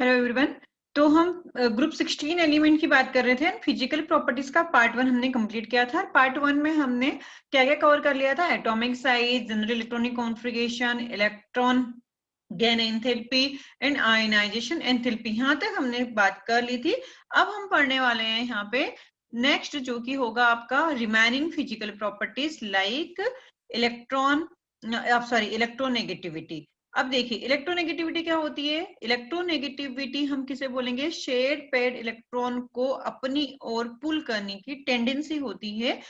Hello everyone. तो हम group 16 element की बात कर रहे थे। फिजिकल प्रॉपर्टीज का पार्ट 1 हमने कंप्लीट किया था। पार्ट 1 में हमने क्या क्या कवर कर लिया था? Atomic size, general electronic configuration, electron gain enthalpy and ionization enthalpy, यहाँ तक हमने बात कर ली थी। अब हम पढ़ने वाले हैं यहाँ पे नेक्स्ट, जो कि होगा आपका remaining physical properties like electron sorry electronegativity. अब देखिए इलेक्ट्रोनेगेटिविटी क्या होती है। इलेक्ट्रोनेगेटिविटी हम किसे बोलेंगे? शेयर्ड पेड इलेक्ट्रॉन को अपनी ओर पुल करने की टेंडेंसी होती है।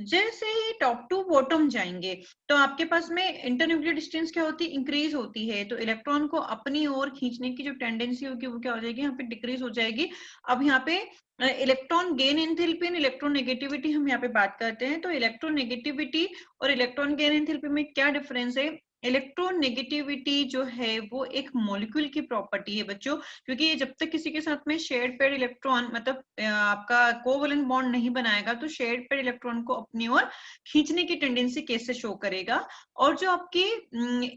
जैसे ही टॉप टू बॉटम जाएंगे तो आपके पास में इंटरन्यूक्लियर डिस्टेंस क्या होती है? इंक्रीज होती है। तो इलेक्ट्रॉन को अपनी ओर खींचने की जो टेंडेंसी होगी वो क्या हो जाएगी? यहाँ पे डिक्रीज हो जाएगी। अब यहाँ पे electron gain enthalpy and electronegativity हम यहाँ पे बात करते हैं। तो इलेक्ट्रोनेगेटिविटी और इलेक्ट्रॉन गेन एंथैल्पी में क्या डिफरेंस है? इलेक्ट्रोनेगेटिविटी जो है वो एक मॉलिक्यूल की प्रॉपर्टी है बच्चों, क्योंकि ये जब तक किसी के साथ में शेयर्ड पेड इलेक्ट्रॉन मतलब आपका कोवैलेंट बॉन्ड नहीं बनाएगा तो शेयर्ड पेड इलेक्ट्रॉन को अपनी ओर खींचने की टेंडेंसी कैसे शो करेगा। और जो आपकी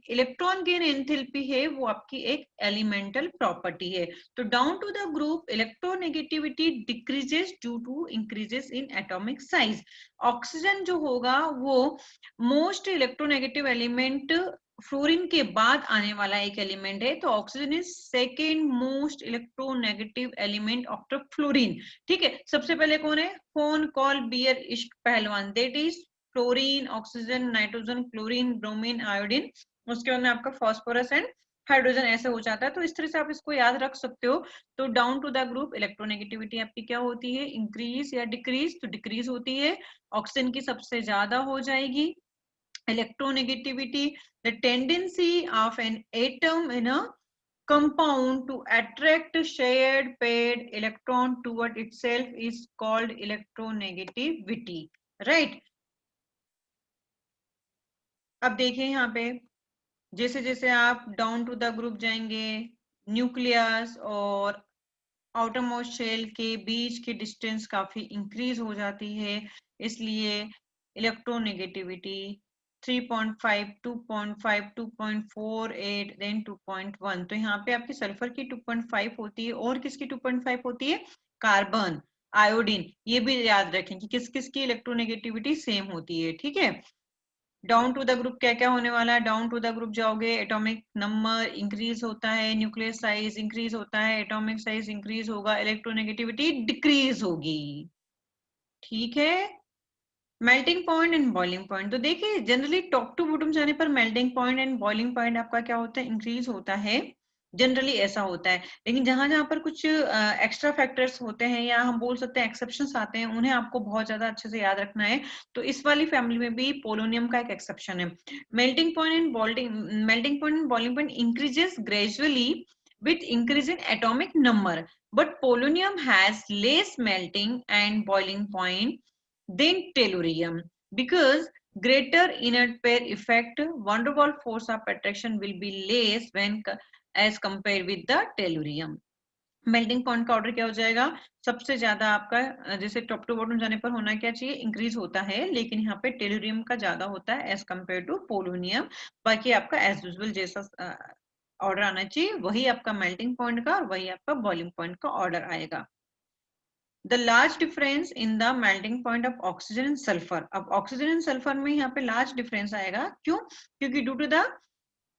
इलेक्ट्रॉन गेन एंथैल्पी है वो आपकी एक एलिमेंटल प्रॉपर्टी है। तो down to the group electronegativity decreases due to increases in atomic size. Oxygen जो होगा वो मोस्ट इलेक्ट्रोनेगेटिव एलिमेंट फ्लोरीन के बाद आने वाला एक एलिमेंट है। तो oxygen is second most electronegative element after fluorine. ठीक है, सबसे पहले कौन है? फोन कॉल बियर इश्क पहलवान, that is fluorine, oxygen, nitrogen, chlorine, bromine, iodine. उसके बाद में आपका फास्फोरस एंड हाइड्रोजन ऐसे हो जाता है। तो इस तरह से आप इसको याद रख सकते हो। तो down to the group electronegativity आपकी क्या होती है? इंक्रीज या डिक्रीज? तो डिक्रीज होती है, ऑक्सीजन की सबसे ज्यादा हो जाएगी। Electronegativity, the tendency of an atom in a compound to attract shared paired electron toward itself is called electronegativity, right? अब देखिए यहाँ पे जैसे जैसे आप डाउन टू द ग्रुप जाएंगे, न्यूक्लियस और आउटरमोस्ट शेल के बीच की डिस्टेंस काफी इंक्रीज हो जाती है, इसलिए इलेक्ट्रोनेगेटिविटी 3.5, 2.5, 2.48 देन 2.1। तो यहाँ पे आपकी सल्फर की 2.5 होती है और किसकी 2.5 होती है? Carbon, iodine. ये भी याद रखें कि किस किस की इलेक्ट्रोनेगेटिविटी सेम होती है। ठीक है, डाउन टू द ग्रुप क्या क्या होने वाला है? डाउन टू द ग्रुप जाओगे, एटॉमिक नंबर इंक्रीज होता है, न्यूक्लियर साइज इंक्रीज होता है, एटॉमिक साइज इंक्रीज होगा, इलेक्ट्रोनेगेटिविटी डिक्रीज होगी। ठीक है, melting point and boiling point. तो देखिए जनरली टॉप टू बॉटम जाने पर melting point and boiling point आपका क्या होता है? इंक्रीज होता है। जनरली ऐसा होता है, लेकिन जहां जहां पर कुछ एक्स्ट्रा फैक्टर्स होते हैं या हम बोल सकते हैं एक्सेप्शंस आते हैं, उन्हें आपको बहुत ज्यादा अच्छे से याद रखना है। तो इस वाली फैमिली में भी पोलोनियम का एक एक्सेप्शन है। Melting point and boiling point increases gradually with increase in atomic number, but polonium has less melting and boiling point than tellurium because greater inert pair effect, van der Waals force of attraction will be less when as compared with the tellurium। Melting point का order क्या हो जाएगा? सबसे ज्यादा आपका जैसे top to bottom जाने पर होना क्या चाहिए? इंक्रीज होता है, लेकिन यहाँ पे टेलुरियम का ज्यादा होता है एज कम्पेयर टू पोलोनियम। बाकी आपका एज यूजुअल जैसा ऑर्डर आना चाहिए वही आपका मेल्टिंग पॉइंट का और वही आपका बॉइलिंग पॉइंट का ऑर्डर आएगा। The large difference in the melting point of oxygen and sulphur. अब ऑक्सीजन एंड सल्फर में यहाँ पे लार्ज डिफरेंस आएगा। क्यों? क्योंकि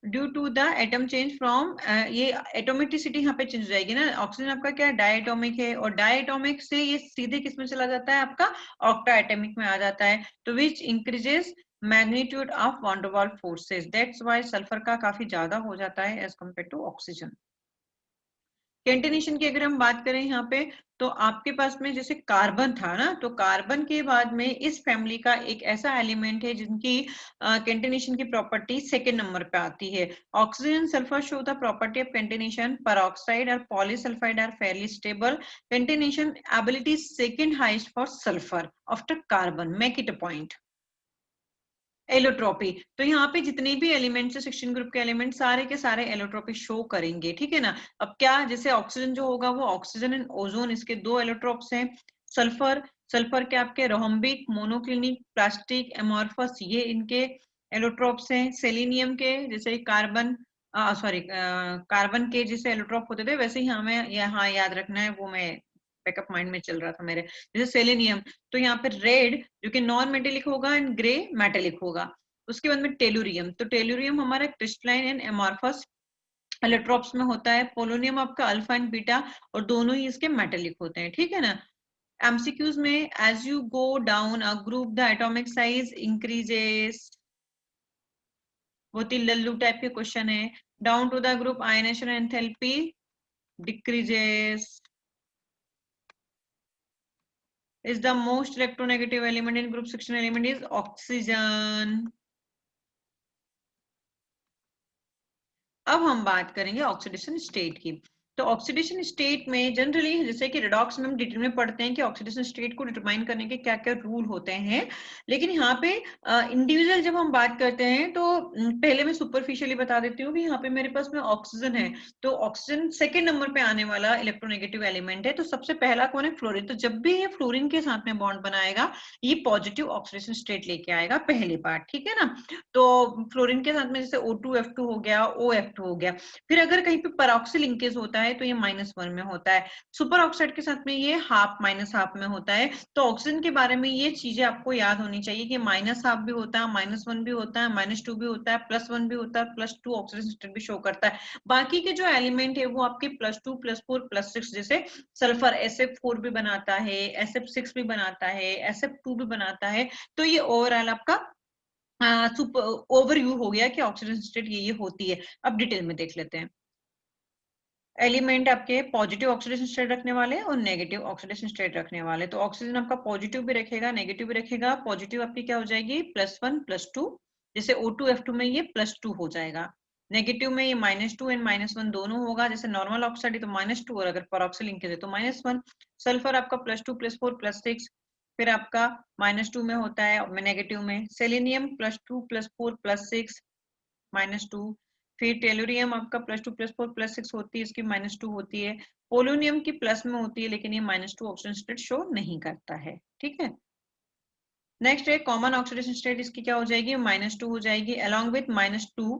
due to the atom change from ये एटोमिसिटी यहाँ पे चेंज हो जाएगी ना। ऑक्सीजन आपका क्या डायटोमिक है और डायटोमिक से ये सीधे किस में चला जाता है? आपका ऑक्टा एटमिक में आ जाता है। तो which increases magnitude of van der Waals forces, that's why sulphur का काफी ज्यादा हो जाता है as compare to oxygen. Catenation की अगर हम बात करें यहाँ पे, तो आपके पास में जैसे कार्बन था ना, तो कार्बन के बाद में इस फैमिली का एक ऐसा एलिमेंट है जिनकी कैंटिनेशन की प्रॉपर्टी सेकेंड नंबर पे आती है। Oxygen sulphur show the property of catenation, peroxide और polysulphide are fairly stable. Catenation ability second highest for sulphur after carbon, make it a point. Allotropy, तो यहाँ पे जितने भी एलिमेंट्स है 16 ग्रुप के एलिमेंट सारे के सारे एलोट्रॉपी शो करेंगे। ठीक है ना। अब क्या, जैसे ऑक्सीजन जो होगा वो ऑक्सीजन एंड ओजोन, इसके दो एलोट्रॉप्स हैं। सल्फर के आपके रोहम्बिक, मोनोक्लिनिक, प्लास्टिक, एमॉर्फस, ये इनके एलोट्रॉप्स हैं। सेलेनियम के जैसे कार्बन सॉरी कार्बन के जैसे एलोट्रॉप होते थे वैसे ही हमें यहाँ याद रखना है, वो मैं बैकअप माइंड में चल रहा था मेरे। जैसे सेलेनियम, तो यहाँ पे रेड जो कि नॉन मेटेलिक होगा एंड ग्रे मेटेलिक होगा। उसके बाद में टेलुरियम, तो टेलुरियम हमारा क्रिस्टलाइन एंड एमॉर्फस एलोट्रॉप्स में होता है। पोलोनियम आपका अल्फा एंड बीटा, और दोनों ही इसके मेटेलिक होते हैं, ठीक है ना। एमसीक्यूज में as you go down a group the atomic size increases, बहुत ही लल्लू टाइप के क्वेश्चन है। Down to the group ionization enthalpy decreases, is the most electronegative element in group 16 element is oxygen। अब हम बात करेंगे ऑक्सीडेशन स्टेट की। तो ऑक्सीडेशन स्टेट में जनरली जैसे कि रिडॉक्स में हम डिटेल में पढ़ते हैं कि ऑक्सीडेशन स्टेट को डिटरमाइन करने के क्या क्या रूल होते हैं, लेकिन यहाँ पे इंडिविजुअल जब हम बात करते हैं तो पहले मैं सुपरफिशियली बता देती हूँ कि यहाँ पे मेरे पास में ऑक्सीजन है, तो ऑक्सीजन सेकेंड नंबर पे आने वाला इलेक्ट्रोनेगेटिव एलिमेंट है। तो सबसे पहला कौन है? फ्लोरीन। तो जब भी ये फ्लोरीन के साथ में बॉन्ड बनाएगा ये पॉजिटिव ऑक्सीडेशन स्टेट लेके आएगा, पहली बात, ठीक है ना। तो फ्लोरीन के साथ में जैसे O2F2 हो गया, OF2 हो गया। फिर अगर कहीं पे परऑक्सी लिंकेज होता है तो ये -1 में होता है। सुपर ऑक्साइड के साथ में ये हाफ -हाफ में होता है। तो ऑक्सीजन के बारे में ये चीजें आपको याद होनी चाहिए कि -हाफ भी होता है, -1 भी होता है, -2 भी होता है, +1 भी होता है, +2 ऑक्सीजन स्टेट भी शो करता है। बाकी के जो एलिमेंट है वो आपके +2 +4 +6, जैसे सल्फर SF4 भी बनाता है, SF6 भी बनाता है, SF2 भी बनाता है। तो ये ओवरऑल आपका सुपर ओवरव्यू हो गया कि ऑक्सीजन स्टेट ये होती है। अब डिटेल में देख लेते हैं। एलिमेंट आपके पॉजिटिव ऑक्सीडेशन स्टेट रखने वाले और नेगेटिव ऑक्सीडेशन स्टेट रखने वाले। तो ऑक्सीजन आपका पॉजिटिव भी रखेगा, नेगेटिव भी रखेगा। पॉजिटिव आपकी क्या हो जाएगी? +1 +2, जैसे O2F2 में ये +2 हो जाएगा। नेगेटिव में ये -2 एंड -1 दोनों होगा, जैसे नॉर्मल ऑक्साइड है तो -2 और अगर परऑक्सी लिंकेज है तो -1। सल्फर आपका +2 +4 +6, फिर आपका -2 में होता है नेगेटिव में। सेलेनियम +2 +4 +6 -2। फिर टेलुरियम आपका +2 +4 +6 होती है, इसकी -2 होती है। पोलोनियम की प्लस में होती है लेकिन ये -2 ऑक्सीजन स्टेट शो नहीं करता है, ठीक है। नेक्स्ट है कॉमन ऑक्सीडेशन स्टेट, इसकी क्या हो जाएगी? -2 हो जाएगी। Along with -2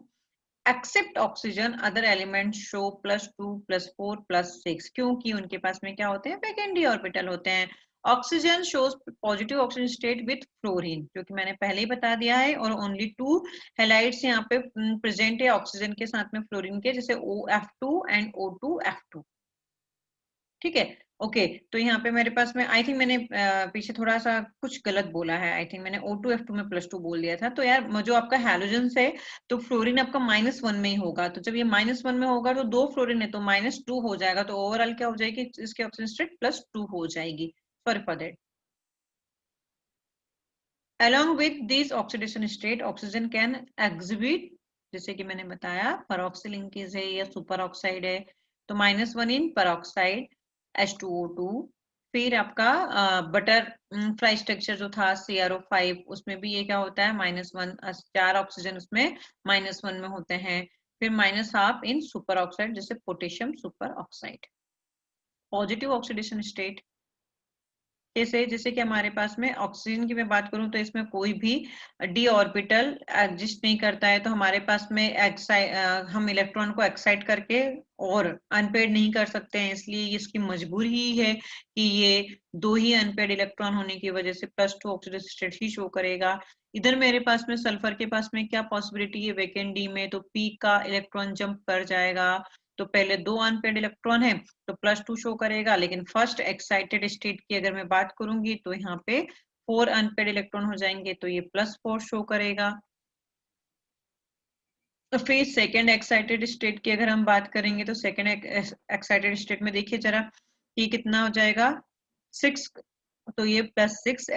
except oxygen other element show +2 +4 +6, क्योंकि उनके पास में क्या होते हैं? वैकेंडी ऑर्बिटल होते हैं। Oxygen shows positive oxygen state with fluorine, जो कि मैंने पहले ही बता दिया है, और ओनली 2 हैलाइड्स यहाँ पे प्रेजेंट है ऑक्सीजन के साथ में फ्लोरीन के, जैसे OF2 एंड O2F2, ठीक है। ओके, तो यहाँ पे मेरे पास में आई थिंक मैंने पीछे थोड़ा सा कुछ गलत बोला है। आई थिंक मैंने O2F2 में +2 बोल दिया था। तो यार जो आपका हैलोजन है तो फ्लोरीन आपका -1 में ही होगा। तो जब ये -1 में होगा तो 2 फ्लोरीन है तो -2 हो जाएगा। तो ओवरऑल क्या हो जाएगी इसके ऑक्सीजन स्टेट? +2 हो जाएगी। Sorry for that. Along with these oxidation state, oxygen can exhibit, जैसे कि मैंने बताया परऑक्सी लिंकेज है या सुपर ऑक्साइड है, तो -1 इन परऑक्साइड H2O2। फिर आपका बटर फ्लाई स्ट्रक्चर जो था CrO5, उसमें भी ये क्या होता है? -1, 4 ऑक्सीजन उसमें -1 में होते हैं। फिर -1/2 इन सुपर ऑक्साइड, जैसे potassium super oxide. Positive oxidation state जैसे जैसे कि हमारे पास में ऑक्सीजन की मैं बात करूं तो इसमें कोई भी डी ऑर्बिटल एग्जिस्ट नहीं करता है। तो हमारे पास में हम इलेक्ट्रॉन को एक्साइट करके और अनपेड नहीं कर सकते हैं, इसलिए इसकी मजबूरी ही है कि ये 2 ही अनपेड इलेक्ट्रॉन होने की वजह से +2 ऑक्सीडेशन स्टेट ही शो करेगा। इधर मेरे पास में सल्फर के पास में क्या पॉसिबिलिटी है? वैकेंट डी में तो पी का इलेक्ट्रॉन जंप कर जाएगा। तो पहले 2 अनपेड इलेक्ट्रॉन है तो +2 शो करेगा, लेकिन फर्स्ट एक्साइटेड स्टेट की अगर मैं बात करूंगी तो यहाँ पे 4 अनपेड इलेक्ट्रॉन हो जाएंगे तो ये +4 शो करेगा। तो फिर सेकेंड एक्साइटेड स्टेट की अगर हम बात करेंगे तो सेकेंड एक्साइटेड स्टेट में देखिए जरा कि कितना हो जाएगा? 6। तो ये +6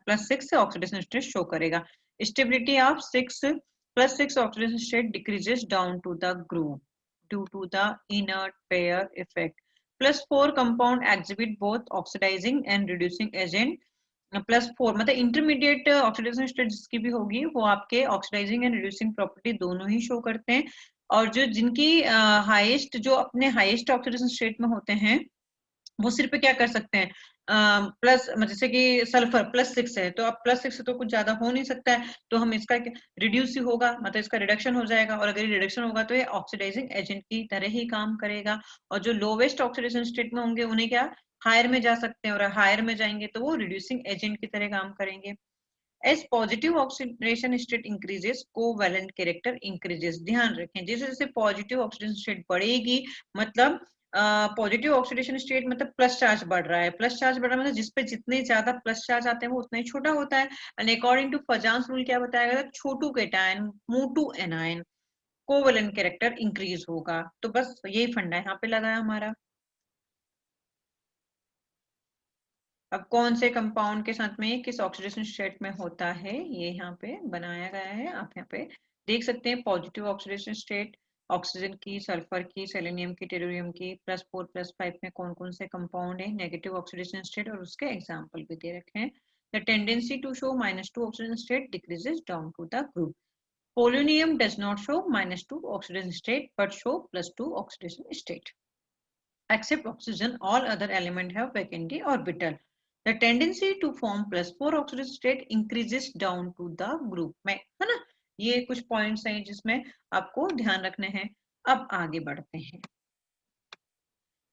+6 से ऑक्सीडेशन स्टेट शो करेगा। Stability of 6 +6 oxidation state decreases down to the group due to the inert pair effect. +4 compound exhibit both oxidizing and reducing agent. +4 मतलब इंटरमीडिएट ऑक्सीडेशन स्टेट जिसकी भी होगी वो आपके ऑक्सीडाइजिंग एंड रिड्यूसिंग प्रॉपर्टी दोनों ही show करते हैं। और जो जिनकी हाईएस्ट जो अपने हाईएस्ट ऑक्सीडेशन स्टेट में होते हैं वो सिर्फ क्या कर सकते हैं? प्लस, जैसे कि सल्फर +6 है, तो अब +6 तो कुछ ज्यादा हो नहीं सकता है, तो हम इसका रिड्यूस ही होगा, मतलब इसका रिडक्शन हो जाएगा, और अगर ये रिडक्शन होगा तो ये ऑक्सीडाइजिंग एजेंट की तरह ही काम करेगा। और जो लोवेस्ट ऑक्सीडेशन स्टेट में होंगे उन्हें क्या हायर में जा सकते हैं, और हायर में जाएंगे तो वो रिड्यूसिंग एजेंट की तरह काम करेंगे। As positive oxidation state increases, covalent character increases। ध्यान रखें, जैसे जैसे पॉजिटिव ऑक्सीडेशन स्टेट बढ़ेगी, मतलब पॉजिटिव ऑक्सीडेशन स्टेट मतलब प्लस चार्ज बढ़ रहा है, प्लस चार्ज बढ़ रहा है मतलब जिसपे जितने ज्यादा प्लस चार्ज आते हैं वो उतना ही छोटा होता है। And according to Fajans rule क्या बताया गया था, छोटू केटायन मोटू एनायन कोवेलेंट कैरेक्टर इंक्रीज होगा। तो बस यही फंडा यहाँ पे लगा है हमारा। अब कौन से कंपाउंड के साथ में किस ऑक्सीडेशन स्टेट में होता है ये यहाँ पे बनाया गया है, आप यहाँ पे देख सकते हैं। पॉजिटिव ऑक्सीडेशन स्टेट ऑक्सीजन की, सल्फर की, सेलेनियम की, टेलुरियम की, +4 +5 में कौन कौन से कंपाउंड है। नेगेटिव ऑक्सीडेशन स्टेट और उसके एग्जाम्पल भी दे रखे हैं। The tendency to show -2 oxygen state decreases down to the group. Polonium does not show -2 oxidation state but show +2 oxidation state. Except oxygen, all other elements have vacant orbital. The tendency to form +4 oxidation state increases down to the group में, है ना। ये कुछ points हैं जिसमें आपको ध्यान रखने हैं। अब आगे बढ़ते हैं।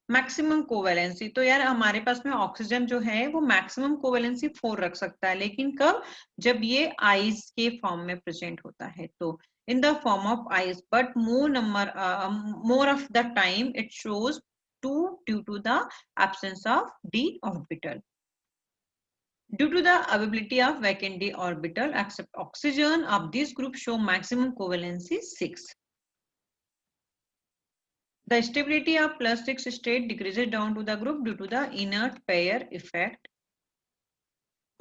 मैक्सिमम कोवेलेंसी, तो यार हमारे पास में ऑक्सीजन जो है वो मैक्सिमम कोवेलेंसी 4 रख सकता है, लेकिन कब, जब ये आइस के फॉर्म में प्रेजेंट होता है, तो in the form of ice, but more of the time it shows 2 due to the absence of d orbital. Due to the availability of vacant d orbital, except oxygen of this group show maximum covalency 6. The stability of +6 state decreases down to the group due to the inert pair effect.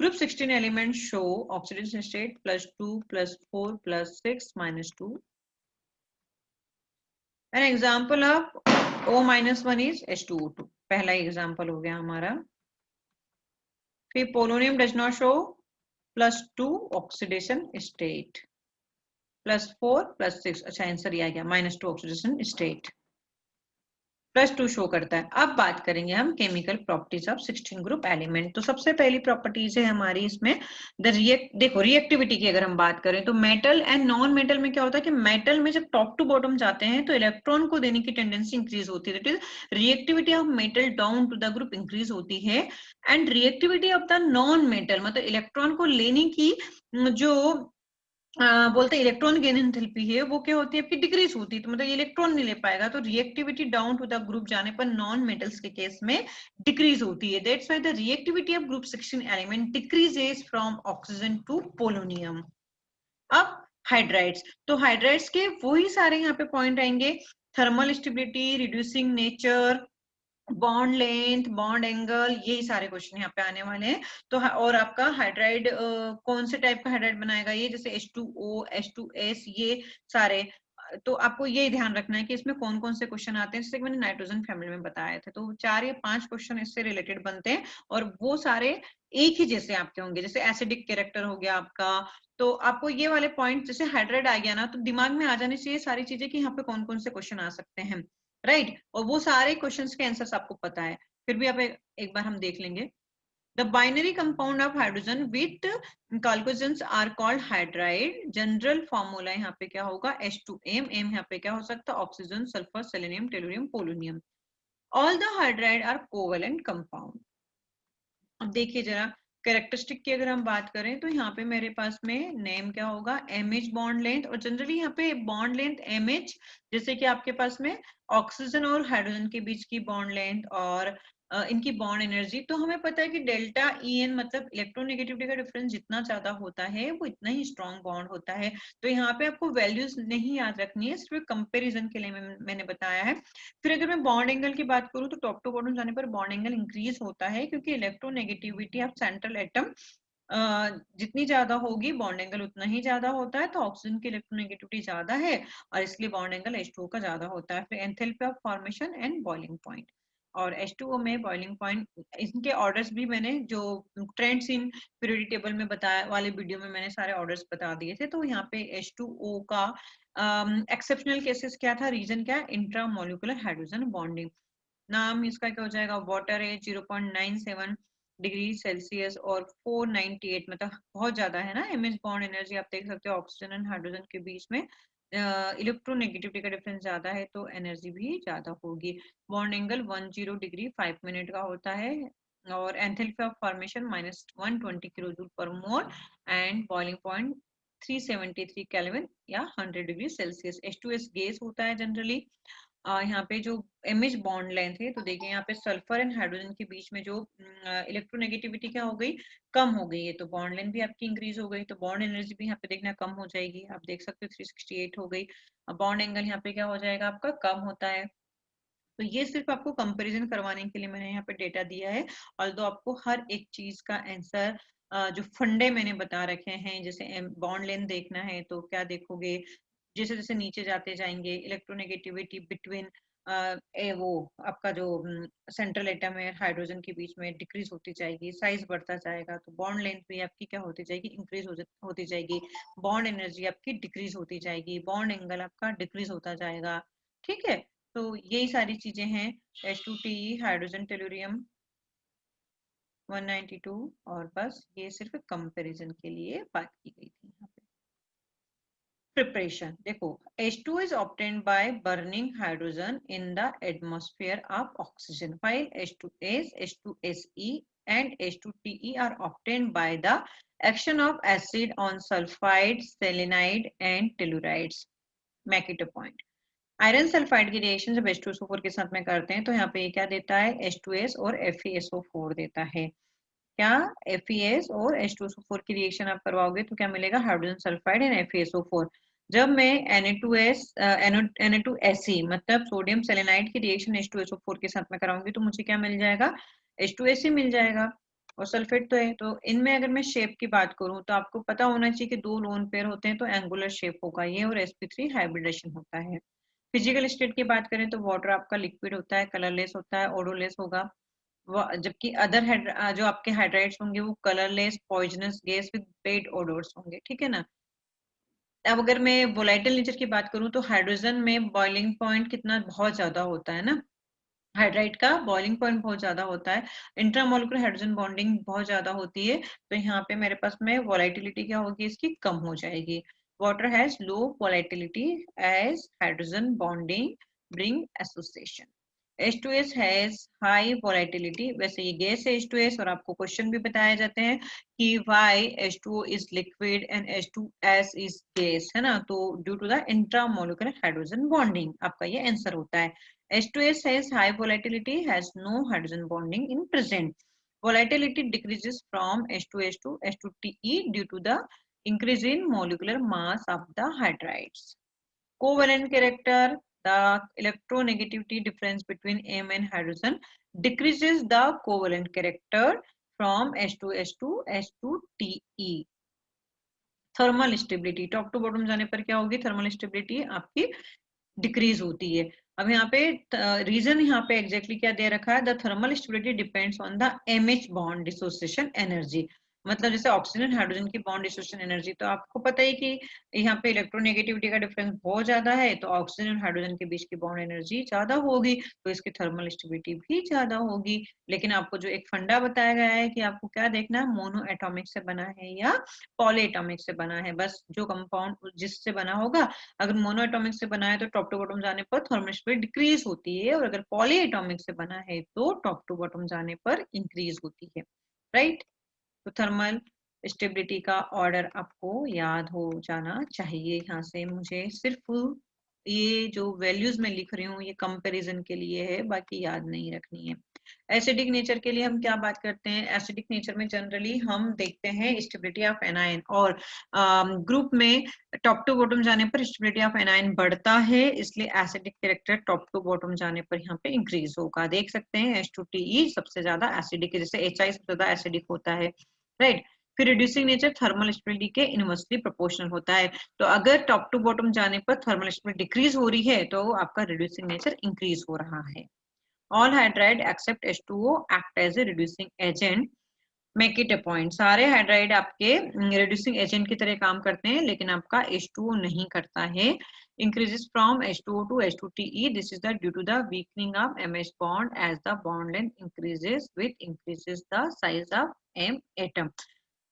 Group 16 elements show oxidation state +2 +4 +6 -2. An example of O-1 is H2O2, पहला example हो गया हमारा। फिर polonium does not show +2 oxidation state, +4 +6, अच्छा answer ये आ गया -2 oxidation state, +2 show करता है। अब बात करेंगे हम chemical properties of 16 group element. तो सबसे पहली प्रॉपर्टीज है हमारी इसमें देखो रिएक्टिविटी की अगर हम बात करें तो मेटल एंड नॉन मेटल में क्या होता है कि मेटल में जब टॉप टू बॉटम जाते हैं तो इलेक्ट्रॉन को देने की टेंडेंसी इंक्रीज होती है, that is reactivity of metal down to the group increase होती है। And reactivity of the non metal मतलब इलेक्ट्रॉन को लेने की जो बोलते हैं इलेक्ट्रॉन गेन एंथैल्पी है वो क्या होती है आपकी डिक्रीज होती है, तो मतलब इलेक्ट्रॉन नहीं ले पाएगा, तो reactivity down to the group जाने पर नॉन मेटल्स के केस में डिक्रीज होती है। That's why the reactivity of group 16 element decreases from oxygen to polonium. अब हाइड्राइड्स, तो हाइड्राइड्स के वही सारे यहाँ पे पॉइंट आएंगे, thermal stability, reducing nature, bond length, bond angle, यही सारे क्वेश्चन यहाँ पे आने वाले हैं। तो और आपका हाइड्राइड कौन से टाइप का हाइड्राइड बनाएगा ये, जैसे H2O, H2S, ये सारे। तो आपको ये ध्यान रखना है कि इसमें कौन कौन से क्वेश्चन आते हैं, जैसे कि मैंने नाइट्रोजन फैमिली में बताया था, तो 4 या 5 क्वेश्चन इससे रिलेटेड बनते हैं, और वो सारे एक ही जैसे आपके होंगे, जैसे एसिडिक कैरेक्टर हो गया आपका। तो आपको ये वाले पॉइंट जैसे हाइड्राइड आ गया ना तो दिमाग में आ जानी चाहिए सारी चीजें कि यहाँ पे कौन कौन से क्वेश्चन आ सकते हैं, राइट। और वो सारे क्वेश्चंस के आंसर्स आपको पता है, फिर भी आप एक बार हम देख लेंगे। The binary compound of hydrogen with chalcogens are called hydride. General formula यहाँ पे क्या होगा, H2M, M यहाँ पे क्या हो सकता है, oxygen, sulphur, selenium, tellurium, polonium. All the hydride are covalent compound. अब देखिए जरा कैरेक्टरिस्टिक की अगर हम बात करें तो यहाँ पे मेरे पास में नेम क्या होगा, MH बॉन्ड लेंथ, और जनरली यहाँ पे बॉन्ड लेंथ MH, जैसे कि आपके पास में ऑक्सीजन और हाइड्रोजन के बीच की बॉन्ड लेंथ और इनकी बॉन्ड एनर्जी, तो हमें पता है कि डेल्टा EN मतलब इलेक्ट्रोनेगेटिविटी का डिफरेंस जितना ज्यादा होता है वो इतना ही स्ट्रॉन्ग बॉन्ड होता है। तो यहाँ पे आपको वैल्यूज नहीं याद रखनी है, सिर्फ कंपेरिजन के लिए मैंने बताया है। फिर अगर मैं बॉन्ड एंगल की बात करूं तो टॉप टू बॉटम जाने पर बॉन्ड एंगल इंक्रीज होता है, क्योंकि इलेक्ट्रोनेगेटिविटी ऑफ सेंट्रल एटम जितनी ज्यादा होगी बॉन्ड एंगल उतना ही ज्यादा होता है, तो ऑक्सीजन की इलेक्ट्रोनेगेटिविटी ज्यादा है और इसलिए बॉन्ड एंगल H2O का ज्यादा होता है। फिर enthalpy of formation and boiling point, और H2O में बॉइलिंग पॉइंट, इनके ऑर्डर्स भी मैंने जो ट्रेंड्स इन पीरियोडिक टेबल में बताया वाले वीडियो में मैंने सारे ऑर्डर्स बता दिए थे। तो यहाँ पे H2O का एक्सेप्शनल केसेस क्या था, रीजन क्या, इंट्रामोलिकुलर हाइड्रोजन बॉन्डिंग। नाम इसका क्या हो जाएगा, वाटर है 0.97, डिग्री सेल्सियस और 498, मतलब बहुत ज्यादा है ना इमेज बॉन्ड एनर्जी। आप देख सकते हो ऑक्सीजन एंड हाइड्रोजन के बीच में इलेक्ट्रोनेगेटिविटी का डिफरेंस ज्यादा है तो एनर्जी भी ज्यादा होगी। बॉन्ड एंगल 10 डिग्री 5 मिनट का होता है और enthalpy of formation -120 kilo joule पर mole and boiling point 373 kelvin या 100 डिग्री सेल्सियस। H2S गैस होता है जनरली। यहाँ पे जो इमेज बॉन्ड लेंथ है तो देखिए यहाँ पे सल्फर एंड हाइड्रोजन के बीच में जो इलेक्ट्रोनेगेटिविटी क्या हो गई, कम हो गई है, तो बॉन्ड लेंथ भी आपकी इंक्रीज हो गई, तो बॉन्ड एनर्जी भी यहाँ पे देखना कम हो जाएगी। आप देख सकते हो 368 हो गई। बॉन्ड एंगल यहाँ पे क्या हो जाएगा आपका, कम होता है। तो ये सिर्फ आपको कंपैरिजन करवाने के लिए मैंने यहाँ पे डेटा दिया है। ऑल्दो आपको हर एक चीज का आंसर जो फंडे मैंने बता रखे हैं, जैसे बॉन्ड लेंथ देखना है तो क्या देखोगे, जैसे जैसे नीचे जाते जाएंगे इलेक्ट्रोनेगेटिविटी बिटवीन वो आपका जो सेंट्रल एटम है हाइड्रोजन के बीच में डिक्रीज होती जाएगी, साइज बढ़ता जाएगा, तो बॉन्ड लेंथ भी आपकी क्या होती जाएगी, इंक्रीज होती जाएगी। बॉन्ड एनर्जी आपकी डिक्रीज होती जाएगी, बॉन्ड एंगल आपका डिक्रीज होता जाएगा। ठीक है, तो यही सारी चीजें हैं। H2TE हाइड्रोजन टेलुरियम 192, और बस ये सिर्फ कंपैरिजन के लिए बात की गई थी यहाँ पे। प्रिपरेशन देखो, H2 is obtained by burning hydrogen in the atmosphere of oxygen, while H2S, H2SE and H2TE are obtained by the action of acid on sulfide, selenide and tellurides. Make it a point. Iron sulphide की reaction जब H2SO4 के साथ में करते हैं तो यहाँ पे ये क्या देता है, H2S और FeSO4 देता है। क्या FeS और H2SO4 की रिएक्शन आप करवाओगे तो क्या मिलेगा, हाइड्रोजन सल्फाइड एंड FeSO4। जब मैं Na2SE मतलब सोडियम सेलेनाइड की रिएक्शन H2SO4 के साथ में कराऊंगी तो मुझे क्या मिल जाएगा, H2SE मिल जाएगा, और सल्फेट तो है। तो इनमें अगर मैं शेप की बात करूं तो आपको पता होना चाहिए कि दो लोन पेयर होते हैं तो एंगुलर शेप होगा ये, और sp3 हाइब्रिडेशन होता है। फिजिकल स्टेट की बात करें तो वाटर आपका लिक्विड होता है, कलरलेस होता है, ओडोलेस होगा, जबकि अदर जो आपके हाइड्राइड्स होंगे वो colourless, poisonous gas with bed ओडोर्स होंगे। ठीक है ना। अब अगर मैं वोलेटाइल नेचर की बात करूं तो हाइड्रोजन में बॉइलिंग पॉइंट कितना बहुत ज्यादा होता है ना, हाइड्राइड का बॉइलिंग पॉइंट बहुत ज्यादा होता है, इंट्रामोलिकुलर हाइड्रोजन बॉन्डिंग बहुत ज्यादा होती है, तो यहाँ पे मेरे पास में वोलेटिलिटी क्या होगी, इसकी कम हो जाएगी। Water has low volatility as hydrogen bonding bring association. H2S has high volatility, वैसे ये गैस है H2S, और आपको क्वेश्चन भी बताए जाते हैं कि why H2O is liquid and H2S is gas, है ना, तो due to the intramolecular hydrogen bonding, आपका ये आंसर होता है। H2S has high volatility, has no hydrogen bonding in present. Volatility decreases from H2S to H2TE due to the increase in molecular mass of the hydrides. Covalent character, the electronegativity difference between M and hydrogen decreases the covalent character from H2S to H2TE. Thermal stability, top to bottom जाने पर क्या होगी, thermal stability आपकी decrease होती है। अब यहाँ पे रीजन यहाँ पे एग्जैक्टली क्या दे रखा है, the thermal stability depends on the MH bond dissociation energy, मतलब जैसे ऑक्सीजन हाइड्रोजन की बॉन्ड डिसोसिएशन एनर्जी, तो आपको पता है कि यहाँ पे इलेक्ट्रोनेगेटिविटी का डिफरेंस बहुत ज्यादा है, तो ऑक्सीजन और हाइड्रोजन के बीच की बॉन्ड एनर्जी ज्यादा होगी, तो इसकी थर्मल स्टेबिलिटी भी ज्यादा होगी। लेकिन आपको जो एक फंडा बताया गया है कि आपको क्या देखना है, मोनो एटॉमिक से बना है या पॉली एटॉमिक से बना है, बस जो कंपाउंड जिससे बना होगा, अगर मोनो एटॉमिक से बना है तो टॉप टू बॉटम जाने पर थर्मल स्टेबिलिटी डिक्रीज होती है, और अगर पॉली एटॉमिक से बना है तो टॉप टू बॉटम जाने पर इंक्रीज होती है। राइट, तो थर्मल स्टेबिलिटी का ऑर्डर आपको याद हो जाना चाहिए। यहाँ से मुझे सिर्फ ये जो वैल्यूज मैं लिख रही हूँ ये कंपैरिजन के लिए है, बाकी याद नहीं रखनी है। एसिडिक नेचर के लिए हम क्या बात करते हैं, एसिडिक नेचर में जनरली हम देखते हैं स्टेबिलिटी ऑफ एनायन, और ग्रुप में टॉप टू बॉटम जाने पर स्टेबिलिटी ऑफ एनायन बढ़ता है, इसलिए acidic character top to bottom जाने पर यहाँ पे इंक्रीज होगा। देख सकते हैं H2TE सबसे ज्यादा एसिडिक है, जैसे HI सबसे ज्यादा एसिडिक होता है। राइट, फिर रिड्यूसिंग नेचर थर्मल स्टेबिलिटी के इनवर्सली प्रोपोर्शनल होता है, तो अगर टॉप टू बॉटम जाने पर थर्मल स्टेबिलिटी डिक्रीज हो रही है तो आपका रिड्यूसिंग नेचर इंक्रीज हो रहा है। All hydride except H2O act as a reducing agent. Make it a point, सारे हाइड्राइड आपके रिड्यूसिंग एजेंट की तरह काम करते हैं, लेकिन आपका H2O नहीं करता है। increases from H2O to H2TE, this is the due to the weakening of MH bond as the bond length increases with increases the size of M atom।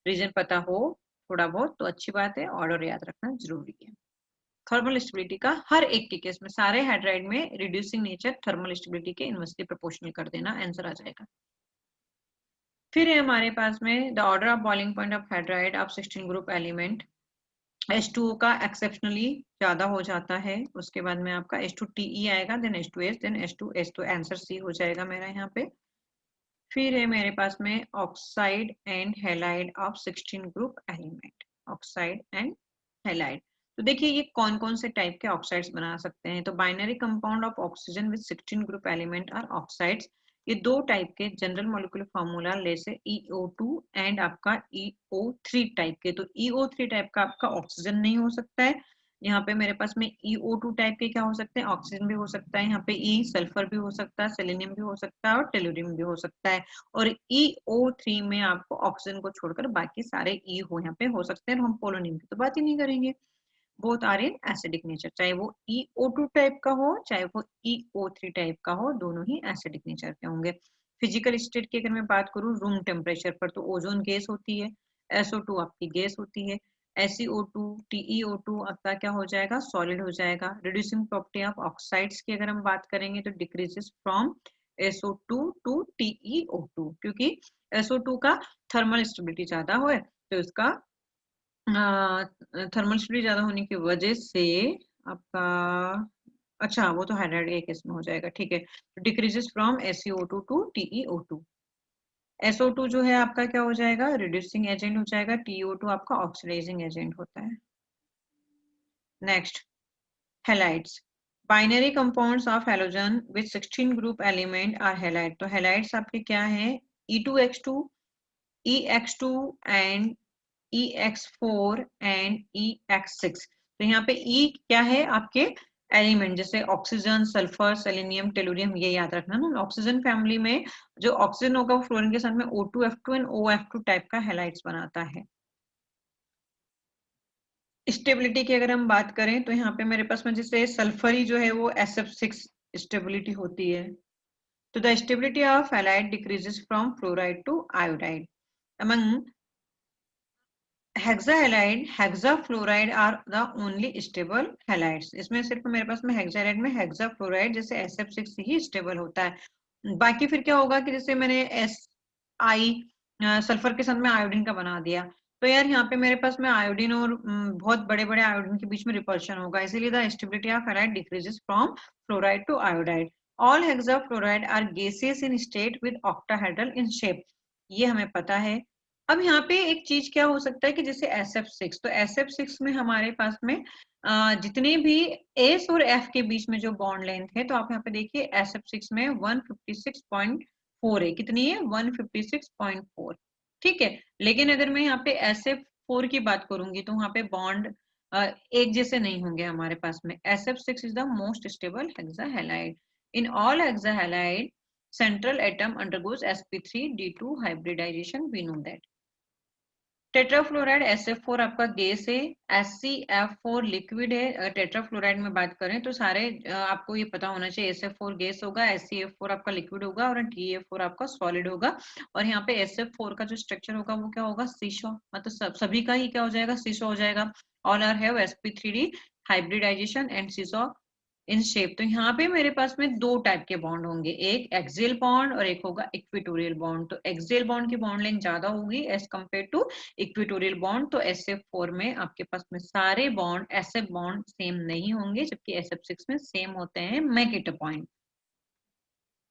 Reason पता हो थोड़ा बहुत तो अच्छी बात है, ऑर्डर याद रखना जरूरी है। थर्मल स्टेबिलिटी का हर एक के केस में सारे हाइड्राइड में रिड्यूसिंग नेचर थर्मल स्टेबिलिटी के इनवर्सली प्रोपोर्शनल कर देना, आंसर आ जाएगा। फिर है हमारे पास में the order of boiling point of hydride of 16 group element. H2O का एक्सेप्शनली ज्यादा हो जाता है, उसके बाद में आपका H2TE आएगा, देन H2S, देन H2S, तो आंसर सी हो जाएगा मेरा यहाँ पे। फिर है मेरे पास में oxide and halide of 16 group element, oxide and halide. तो देखिए ये कौन कौन से टाइप के ऑक्साइड्स बना सकते हैं। तो binary compound of oxygen with 16 group element are oxides. ये दो टाइप के जनरल मॉलिक्यूलर फार्मूला जैसे EO2 एंड आपका EO3 टाइप के। तो EO3 टाइप का आपका ऑक्सीजन नहीं हो सकता है। यहाँ पे मेरे पास में EO2 टाइप के क्या हो सकते हैं, ऑक्सीजन भी हो सकता है, यहाँ पे E सल्फर भी हो सकता है, सेलेनियम भी हो सकता है और टेलुरियम भी हो सकता है। और EO3 में आपको ऑक्सीजन को छोड़कर बाकी सारे E हो यहाँ पे हो सकते हैं। और हम पोलोनियम की तो बात ही नहीं करेंगे। Both are in acidic nature, चाहे वो EO2 टाइप का हो चाहे वो EO3 टाइप का हो, दोनों ही एसिडिक नेचर के होंगे। फिजिकल स्टेट की अगर मैं बात करूं रूम टेम्परेचर पर, तो ओजोन गैस होती है, SO2 आपकी गैस होती है, SeO2 TeO2 आपका क्या हो जाएगा, सॉलिड हो जाएगा। रिड्यूसिंग प्रॉपर्टी ऑफ ऑक्साइड्स की अगर हम बात करेंगे तो decreases from SO2 to TeO2, क्योंकि SO2 का थर्मल स्टेबिलिटी ज्यादा हो तो इसका थर्मल स्टेबिलिटी ज्यादा होने की वजह से आपका, अच्छा वो तो हाइड्राइड के केस में हो जाएगा, ठीक है। तो decreases from SeO2 to TeO2। SO2 जो है आपका क्या हो जाएगा, रिड्यूसिंग एजेंट हो जाएगा, TeO2 आपका ऑक्सीडाइजिंग एजेंट होता है। Next, halides. Binary compounds of halogen with 16 group element are halide. तो हैलाइड्स आपके क्या है, E2H2, EX2 and EX4 and EX6। तो यहाँ पे E क्या है आपके एलिमेंट, जैसे ऑक्सीजन, सल्फर, सेलेनियम, टेलुरियम, ये याद रखना ना। ऑक्सीजन फैमिली में जो ऑक्सीजन होगा वो फ्लोरीन के साथ में O2F2 एंड OF2 टाइप का हैलाइड्स बनाता है। स्टेबिलिटी की अगर हम बात करें तो यहाँ पे मेरे पास में जैसे सल्फरी जो है वो SF6 स्टेबिलिटी होती है। तो the stability of halide decreases from fluoride to iodide. Among hexahalide, hexafluoride are the only stable halides. इसमें सिर्फ मेरे पास में हेक्साहैलाइड में हेक्साफ्लोराइड जैसे SF6 ही स्टेबल होता है। बाकी फिर क्या होगा कि जैसे मैंने SI सल्फर के साथ में आयोडीन का बना दिया, तो यार यहाँ पे मेरे पास में आयोडीन और बहुत बड़े बड़े आयोडीन के बीच में रिपल्शन होगा, इसीलिए the stability of halide decreases from fluoride to iodide. All hexafluoride are gaseous in state with octahedral in shape, ये हमें पता है। अब यहाँ पे एक चीज क्या हो सकता है कि जैसे SF6, तो SF6 में हमारे पास में जितने भी S और F के बीच में जो बॉन्ड लेंथ है, तो आप यहाँ पे देखिए SF6 में 156.4 है, कितनी है 156.4, ठीक है। लेकिन अगर मैं यहाँ पे SF4 की बात करूंगी तो वहां पे बॉन्ड एक जैसे नहीं होंगे हमारे पास में। SF6 is the most stable hexahalide. In all hexahalide central atom undergoes sp3d2 hybridization, we know that। Tetrafluoride SF4 आपका गैस है, SCF4 लिक्विड है। टेट्राफ्लोराइड में बात करें तो सारे आपको ये पता होना चाहिए, SF4 गैस होगा, SCF4 आपका लिक्विड होगा और TF4 आपका सॉलिड होगा। और यहाँ पे SF4 का जो स्ट्रक्चर होगा वो क्या होगा, सीसॉ, मतलब सभी का ही क्या हो जाएगा, सीसॉ हो जाएगा। All are have sp3d hybridization and seesaw in shape. तो यहाँ पे मेरे पास में दो टाइप के बॉन्ड होंगे, एक एक्सियल बॉन्ड और एक होगा इक्वेटोरियल बॉन्ड। तो एक्सियल बॉन्ड की बॉन्ड लेंथ ज्यादा होगी as compare to equatorial bond. तो SF4 में आपके पास में सारे बॉन्ड SF बॉन्ड सेम नहीं होंगे, जबकि SF6 में सेम होते हैं। Make it a point.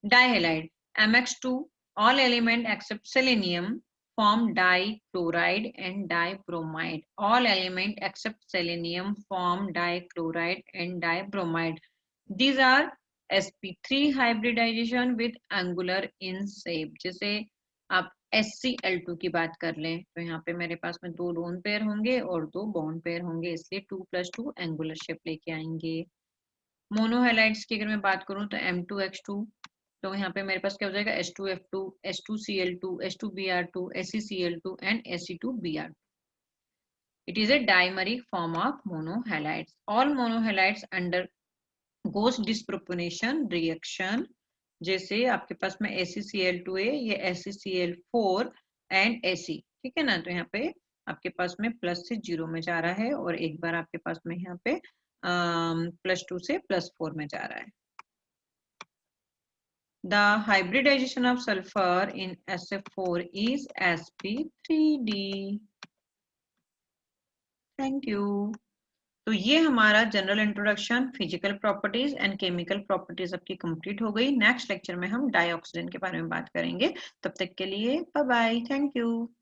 Dihalide MX2, all element except selenium form dichloride and dibromide। all element except selenium form dichloride and dibromide। These are sp3 hybridization with angular in shape। जैसे आप SCl2 की बात कर लें तो यहाँ पे मेरे पास में 2 लोन पेयर होंगे और 2 बॉन्ड पेयर होंगे, इसलिए 2+2 एंगुलर शेप लेके आएंगे। मोनोहैलाइड्स की अगर मैं बात करूं तो M2H2, तो यहाँ पे मेरे पास क्या हो जाएगा H2F2, H2Cl2, H2Br2, SeCl2 and Se2Br2. It is a dimeric form of monohalides. All monohalides undergoes disproportion reaction. जैसे आपके पास में ACCl2 है, ये ACCl4 and Ac, ठीक है ना। तो यहाँ पे आपके पास में प्लस से 0 में जा रहा है और एक बार आपके पास में यहाँ पे +2 से +4 में जा रहा है। The hybridization of sulfur in SF4 is sp3d. Thank you. तो ये हमारा general introduction physical properties and chemical properties आपकी कंप्लीट हो गई। नेक्स्ट लेक्चर में हम डाइऑक्सीजन के बारे में बात करेंगे। तब तक के लिए बाय बाय, थैंक यू।